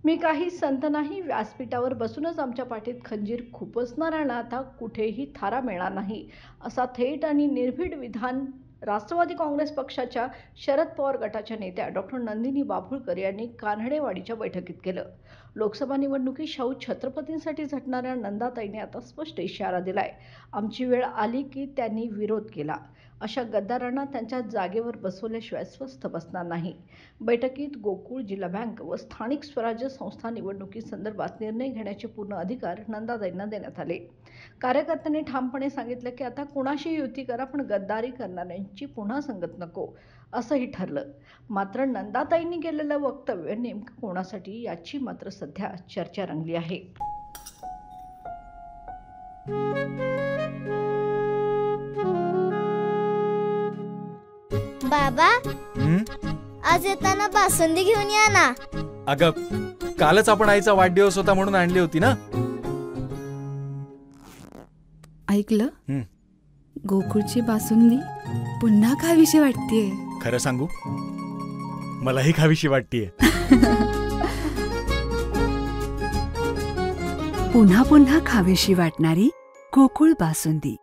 मी काही संत नाही, व्यासपीठावर बसूनच आमच्या पाठीत खंजीर खुपसणाऱ्यांना आता कुठेही थारा मिळणार नाही, असा थेट आणि निर्भीड विधान राष्ट्रवादी काँग्रेस पक्षाच्या शरद पवार गटाच्या नेत्या डॉक्टर नंदिनी बाभुळकर यांनी कान्हडेवाडीच्या बैठकीत केलं. लोकसभा निवडणुकीत शाहू छत्रपतींसाठी झटणाऱ्या नंदाताईंनी आता स्पष्ट इशारा दिलाय. आमची वेळ आली की त्यांनी विरोध केला. अशा गद्दारांना त्यांच्या जागेवर बसवल्याशिवाय स्वस्थ बसणार नाही. बैठकीत गोकुळ, जिल्हा बँक व स्थानिक स्वराज्य संस्था निवडणुकीसंदर्भात निर्णय घेण्याचे पूर्ण अधिकार नंदाताईंना देण्यात आले. कार्यकर्त्यांनी ठामपणे सांगितलं की आता कुणाशी युती करा, पण गद्दारी करणाऱ्यांची पुन्हा संगत नको, असंही ठरलं. मात्र नंदाताईंनी केलेलं वक्तव्य नेमकं कोणासाठी, याची मात्र सध्या चर्चा रंगली आहे. बाबा, आज येताना बासुंदी घेऊन या ना. अगं, कालच आपण आईचा वाढदिवस होता म्हणून आणली होती ना. ऐकलं, गोकुळची बासुंदी पुन्हा खावीशी वाटतेय. खरं सांगू, मलाही खावीशी वाटतेय. पुन्हा पुन्हा खावीशी वाटणारी गोकुळ बासुंदी.